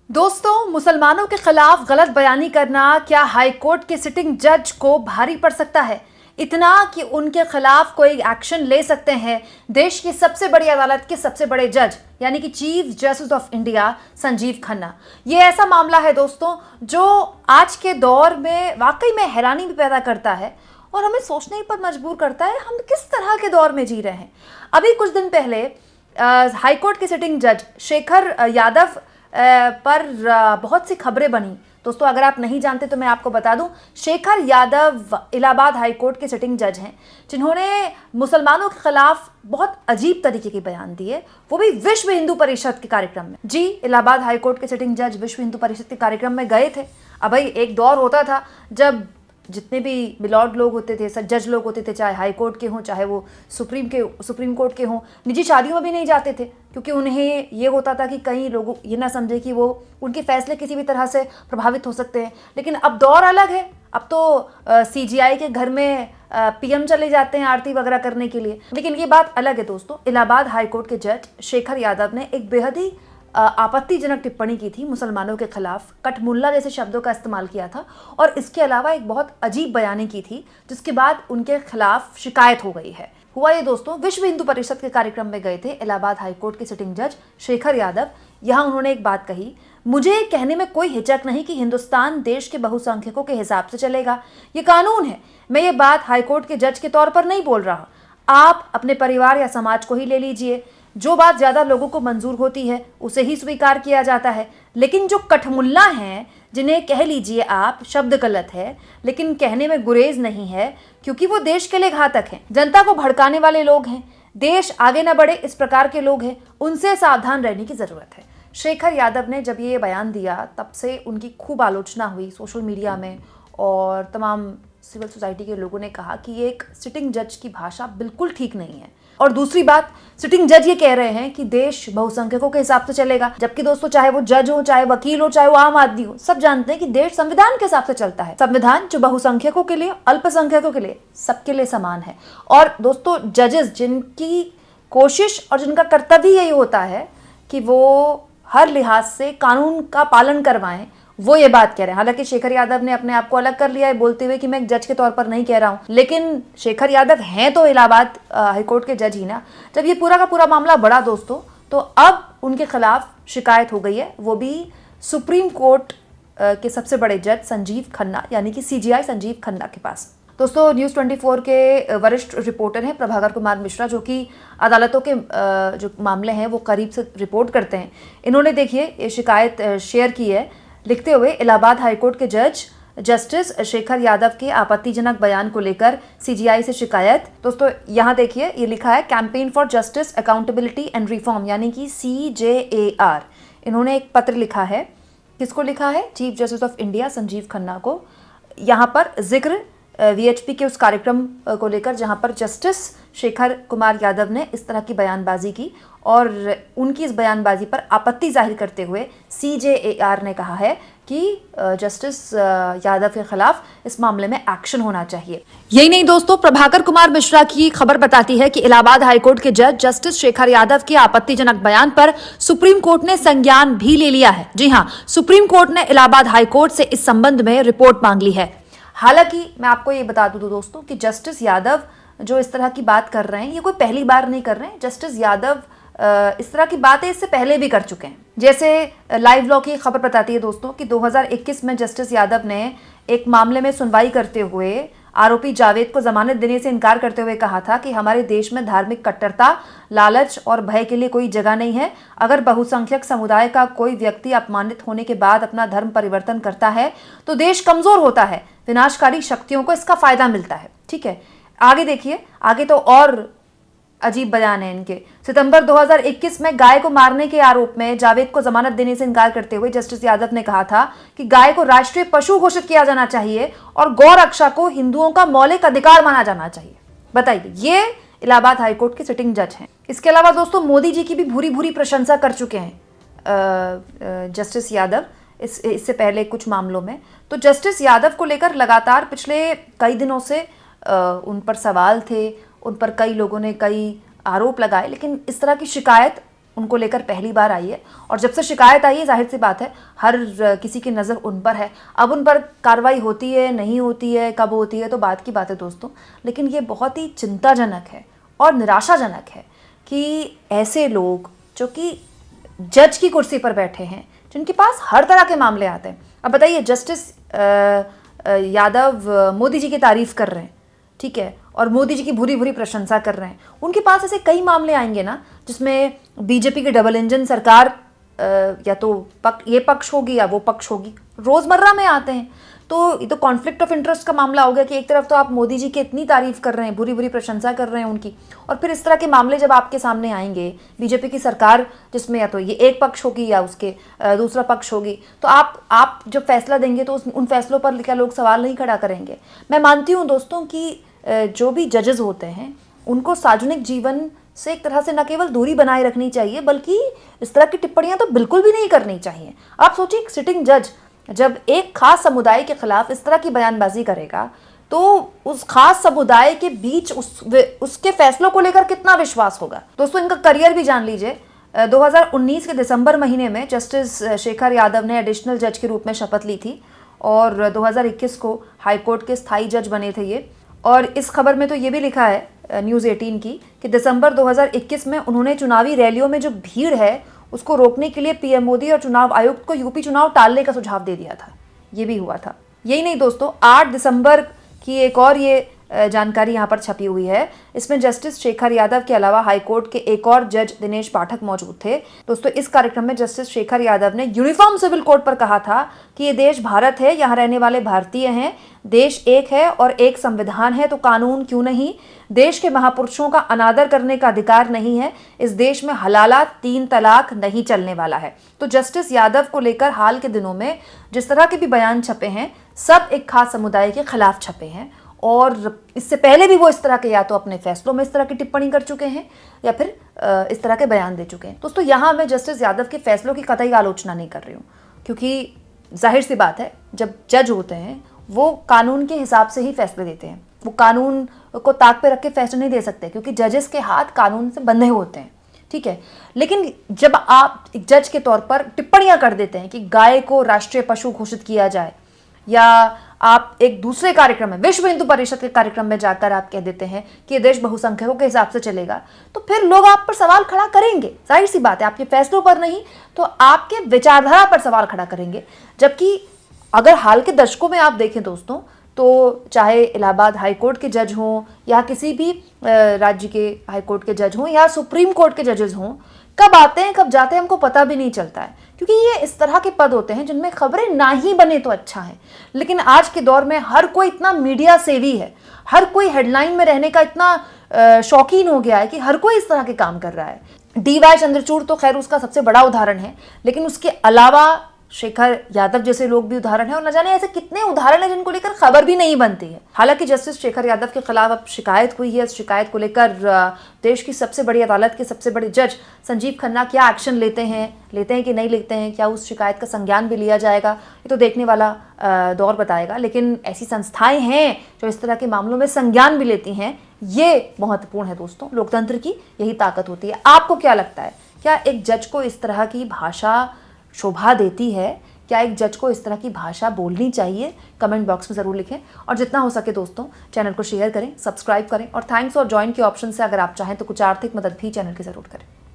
दोस्तों, मुसलमानों के खिलाफ गलत बयानी करना क्या हाई कोर्ट के सिटिंग जज को भारी पड़ सकता है? इतना कि उनके खिलाफ कोई एक्शन ले सकते हैं देश की सबसे बड़ी अदालत के सबसे बड़े जज यानी कि chief justice of India Sanjeev Khanna. ये ऐसा मामला है दोस्तों जो आज के दौर में वाकई में हैरानी भी पैदा करता है और हमें सोचने पर मजबूर करता है हम किस तरह के दौर में जी रहे हैं। अभी कुछ दिन पहले हाईकोर्ट के सिटिंग जज शेखर यादव पर बहुत सी खबरें बनी। दोस्तों, अगर आप नहीं जानते तो मैं आपको बता दूं, शेखर यादव इलाहाबाद हाई कोर्ट के सिटिंग जज हैं जिन्होंने मुसलमानों के खिलाफ बहुत अजीब तरीके के बयान दिए, वो भी विश्व हिंदू परिषद के कार्यक्रम में। जी, इलाहाबाद हाई कोर्ट के सिटिंग जज विश्व हिंदू परिषद के कार्यक्रम में गए थे। अब भाई एक दौर होता था जब जितने भी मिलॉर्ड लोग होते थे, जज लोग होते थे, चाहे हाई कोर्ट के हों चाहे वो सुप्रीम कोर्ट के हों, निजी शादियों में भी नहीं जाते थे क्योंकि उन्हें ये होता था कि कई लोग ये ना समझे कि वो उनके फैसले किसी भी तरह से प्रभावित हो सकते हैं। लेकिन अब दौर अलग है। अब तो सीजीआई के घर में पीएम चले जाते हैं आरती वगैरह करने के लिए। लेकिन ये बात अलग है दोस्तों। इलाहाबाद हाई कोर्ट के जज शेखर यादव ने एक बेहद ही आपत्तिजनक टिप्पणी की थी मुसलमानों के खिलाफ, कटमुल्ला जैसे शब्दों का इस्तेमाल किया था और इसके अलावा एक बहुत अजीब बयानी की थी जिसके बाद उनके खिलाफ शिकायत हो गई है। हुआ ये दोस्तों, विश्व हिंदू परिषद के कार्यक्रम में गए थे इलाहाबाद हाईकोर्ट के सिटिंग जज शेखर यादव। यहाँ उन्होंने एक बात कही, मुझे कहने में कोई हिचक नहीं कि हिंदुस्तान देश के बहुसंख्यकों के हिसाब से चलेगा, ये कानून है। मैं ये बात हाईकोर्ट के जज के तौर पर नहीं बोल रहा, आप अपने परिवार या समाज को ही ले लीजिए। जो बात ज्यादा लोगों को मंजूर होती है उसे ही स्वीकार किया जाता है। लेकिन जो कठमुल्ला हैं, जिन्हें कह लीजिए आप, शब्द गलत है लेकिन कहने में गुरेज नहीं है क्योंकि वो देश के लिए घातक हैं, जनता को भड़काने वाले लोग हैं, देश आगे न बढ़े इस प्रकार के लोग हैं, उनसे सावधान रहने की जरूरत है। शेखर यादव ने जब ये बयान दिया तब से उनकी खूब आलोचना हुई सोशल मीडिया में और तमाम सिविल सोसाइटी के लोगों ने कहा कि ये एक सिटिंग जज की भाषा बिल्कुल ठीक नहीं है। और दूसरी बात, सिटिंग जज ये कह रहे हैं कि देश बहुसंख्यकों के हिसाब से चलेगा, जबकि दोस्तों चाहे वो जज हो, चाहे वकील हो, चाहे वो आम आदमी हो, सब जानते हैं कि देश संविधान के हिसाब से चलता है। संविधान जो बहुसंख्यकों के लिए, अल्पसंख्यकों के लिए, सबके लिए समान है। और दोस्तों, जजेस जिनकी कोशिश और जिनका कर्तव्य यही होता है कि वो हर लिहाज से कानून का पालन करवाएं, वो ये बात कह रहे हैं। हालांकि शेखर यादव ने अपने आप को अलग कर लिया है बोलते हुए कि मैं एक जज के तौर पर नहीं कह रहा हूं, लेकिन शेखर यादव हैं तो इलाहाबाद हाईकोर्ट के जज ही ना। जब ये पूरा का पूरा मामला बढ़ा दोस्तों, तो अब उनके खिलाफ शिकायत हो गई है, वो भी सुप्रीम कोर्ट के सबसे बड़े जज संजीव खन्ना यानी कि सीजीआई संजीव खन्ना के पास। दोस्तों, न्यूज़ 24 के वरिष्ठ रिपोर्टर हैं प्रभाकर कुमार मिश्रा, जो कि अदालतों के जो मामले हैं वो करीब से रिपोर्ट करते हैं। इन्होंने देखिए ये शिकायत शेयर की है, लिखते हुए, इलाहाबाद हाईकोर्ट के जज जस्टिस शेखर यादव के आपत्तिजनक बयान को लेकर सीजीआई से शिकायत। दोस्तों यहाँ देखिए, ये लिखा है campaign for justice accountability and reform यानी कि CJAR। इन्होंने एक पत्र लिखा है। किसको लिखा है? Chief justice of India Sanjeev Khanna को। यहाँ पर जिक्र VHP के उस कार्यक्रम को लेकर जहां पर जस्टिस शेखर कुमार यादव ने इस तरह की बयानबाजी की और उनकी इस बयानबाजी पर आपत्ति जाहिर करते हुए CJAR ने कहा है कि जस्टिस यादव के खिलाफ इस मामले में एक्शन होना चाहिए। यही नहीं दोस्तों, प्रभाकर कुमार मिश्रा की खबर बताती है कि इलाहाबाद हाईकोर्ट के जज जस्टिस शेखर यादव के आपत्तिजनक बयान पर सुप्रीम कोर्ट ने संज्ञान भी ले लिया है। जी हाँ, सुप्रीम कोर्ट ने इलाहाबाद हाईकोर्ट से इस संबंध में रिपोर्ट मांग ली है। हालांकि मैं आपको ये बता दूं दोस्तों कि जस्टिस यादव जो इस तरह की बात कर रहे हैं, ये कोई पहली बार नहीं कर रहे हैं। जस्टिस यादव इस तरह की बातें इससे पहले भी कर चुके हैं। जैसे लाइव लॉ की खबर बताती है दोस्तों कि 2021 में जस्टिस यादव ने एक मामले में सुनवाई करते हुए आरोपी जावेद को जमानत देने से इनकार करते हुए कहा था कि हमारे देश में धार्मिक कट्टरता, लालच और भय के लिए कोई जगह नहीं है। अगर बहुसंख्यक समुदाय का कोई व्यक्ति अपमानित होने के बाद अपना धर्म परिवर्तन करता है तो देश कमजोर होता है, विनाशकारी शक्तियों को इसका फायदा मिलता है। ठीक है, आगे देखिए, आगे तो और अजीब बयान है इनके। सितंबर 2021 में गाय को मारने के आरोप में जावेद को जमानत देने से इनकार करते हुए जस्टिस यादव ने कहा था कि गाय को राष्ट्रीय पशु घोषित किया जाना चाहिए और गौ रक्षा को हिंदुओं का मौलिक अधिकार माना जाना चाहिए। बताइए, ये इलाहाबाद हाईकोर्ट के सिटिंग जज हैं। इसके अलावा दोस्तों, मोदी जी की भी भूरी भूरी प्रशंसा कर चुके हैं जस्टिस यादव इससे पहले कुछ मामलों में। तो जस्टिस यादव को लेकर लगातार पिछले कई दिनों से उन पर सवाल थे, उन पर कई लोगों ने कई आरोप लगाए, लेकिन इस तरह की शिकायत उनको लेकर पहली बार आई है। और जब से शिकायत आई है, जाहिर सी बात है हर किसी की नज़र उन पर है। अब उन पर कार्रवाई होती है, नहीं होती है, कब होती है तो बात की बात है दोस्तों। लेकिन ये बहुत ही चिंताजनक है और निराशाजनक है कि ऐसे लोग जो कि जज की कुर्सी पर बैठे हैं, जिनके पास हर तरह के मामले आते हैं। अब बताइए, जस्टिस यादव मोदी जी की तारीफ कर रहे हैं, ठीक है, और मोदी जी की भूरी भूरी प्रशंसा कर रहे हैं। उनके पास ऐसे कई मामले आएंगे ना जिसमें बीजेपी की डबल इंजन सरकार या तो ये पक्ष होगी या वो पक्ष होगी, रोजमर्रा में आते हैं। तो ये तो कॉन्फ्लिक्ट ऑफ इंटरेस्ट का मामला हो गया कि एक तरफ तो आप मोदी जी की इतनी तारीफ कर रहे हैं, बुरी बुरी प्रशंसा कर रहे हैं उनकी, और फिर इस तरह के मामले जब आपके सामने आएंगे, बीजेपी की सरकार जिसमें या तो ये एक पक्ष होगी या उसके दूसरा पक्ष होगी, तो आप जब फैसला देंगे तो उन फैसलों पर क्या लोग सवाल नहीं खड़ा करेंगे? मैं मानती हूँ दोस्तों कि जो भी जजेस होते हैं उनको सार्वजनिक जीवन से एक तरह से न केवल दूरी बनाए रखनी चाहिए, बल्कि इस तरह की टिप्पणियां तो बिल्कुल भी नहीं करनी चाहिए। आप सोचिए, एक सिटिंग जज जब एक खास समुदाय के खिलाफ इस तरह की बयानबाजी करेगा तो उस खास समुदाय के बीच उसके फैसलों को लेकर कितना विश्वास होगा। दोस्तों, इनका करियर भी जान लीजिए। 2019 के दिसंबर महीने में जस्टिस शेखर यादव ने एडिशनल जज के रूप में शपथ ली थी और 2021 को हाईकोर्ट के स्थायी जज बने थे ये। और इस खबर में तो ये भी लिखा है न्यूज़ 18 की कि दिसंबर 2021 में उन्होंने चुनावी रैलियों में जो भीड़ है उसको रोकने के लिए पीएम मोदी और चुनाव आयुक्त को यूपी चुनाव टालने का सुझाव दे दिया था। ये भी हुआ था। यही नहीं दोस्तों, 8 दिसंबर की एक और ये जानकारी यहाँ पर छपी हुई है। इसमें जस्टिस शेखर यादव के अलावा हाईकोर्ट के एक और जज दिनेश पाठक मौजूद थे। दोस्तों, इस कार्यक्रम में जस्टिस शेखर यादव ने यूनिफॉर्म सिविल कोड पर कहा था कि ये देश भारत है, यहाँ रहने वाले भारतीय हैं, देश एक है और एक संविधान है, तो कानून क्यों नहीं? देश के महापुरुषों का अनादर करने का अधिकार नहीं है। इस देश में हलाला 3 तलाक नहीं चलने वाला है। तो जस्टिस यादव को लेकर हाल के दिनों में जिस तरह के भी बयान छपे हैं, सब एक खास समुदाय के खिलाफ छपे हैं। और इससे पहले भी वो इस तरह के या तो अपने फैसलों में इस तरह की टिप्पणी कर चुके हैं या फिर इस तरह के बयान दे चुके हैं। दोस्तों, यहाँ मैं जस्टिस यादव के फैसलों की कतई आलोचना नहीं कर रही हूँ, क्योंकि जाहिर सी बात है जब जज होते हैं वो कानून के हिसाब से ही फैसले देते हैं। वो कानून को ताक पे रख के फैसले नहीं दे सकते, क्योंकि जजेस के हाथ कानून से बंधे होते हैं, ठीक है। लेकिन जब आप एक जज के तौर पर टिप्पणियां कर देते हैं कि गाय को राष्ट्रीय पशु घोषित किया जाए, या आप एक दूसरे कार्यक्रम में, विश्व हिंदू परिषद के कार्यक्रम में जाकर आप कह देते हैं कि ये देश बहुसंख्यकों के हिसाब से चलेगा, तो फिर लोग आप पर सवाल खड़ा करेंगे। जाहिर सी बात है, आपके फैसलों पर नहीं तो आपके विचारधारा पर सवाल खड़ा करेंगे। जबकि अगर हाल के दशकों में आप देखें दोस्तों, तो चाहे इलाहाबाद हाईकोर्ट के जज हों या किसी भी राज्य के हाईकोर्ट के जज हों या सुप्रीम कोर्ट के जजेस हों, कब आते हैं कब जाते हैं हमको पता भी नहीं चलता है, क्योंकि ये इस तरह के पद होते हैं जिनमें खबरें ना ही बने तो अच्छा है। लेकिन आज के दौर में हर कोई इतना मीडिया सेवी है, हर कोई हेडलाइन में रहने का इतना शौकीन हो गया है कि हर कोई इस तरह के काम कर रहा है। DY चंद्रचूड़ तो खैर उसका सबसे बड़ा उदाहरण है, लेकिन उसके अलावा शेखर यादव जैसे लोग भी उदाहरण है, और न जाने ऐसे कितने उदाहरण है जिनको लेकर खबर भी नहीं बनती है। हालांकि जस्टिस शेखर यादव के खिलाफ अब शिकायत हुई है। इस शिकायत को लेकर देश की सबसे बड़ी अदालत के सबसे बड़े जज संजीव खन्ना क्या एक्शन लेते हैं कि नहीं लेते हैं, क्या उस शिकायत का संज्ञान भी लिया जाएगा, ये तो देखने वाला दौर बताएगा। लेकिन ऐसी संस्थाएं हैं जो इस तरह के मामलों में संज्ञान भी लेती हैं, ये महत्वपूर्ण है दोस्तों। लोकतंत्र की यही ताकत होती है। आपको क्या लगता है, क्या एक जज को इस तरह की भाषा शोभा देती है? क्या एक जज को इस तरह की भाषा बोलनी चाहिए? कमेंट बॉक्स में ज़रूर लिखें, और जितना हो सके दोस्तों चैनल को शेयर करें, सब्सक्राइब करें, और थैंक्स और ज्वाइन के ऑप्शन से अगर आप चाहें तो कुछ आर्थिक मदद भी चैनल की ज़रूर करें।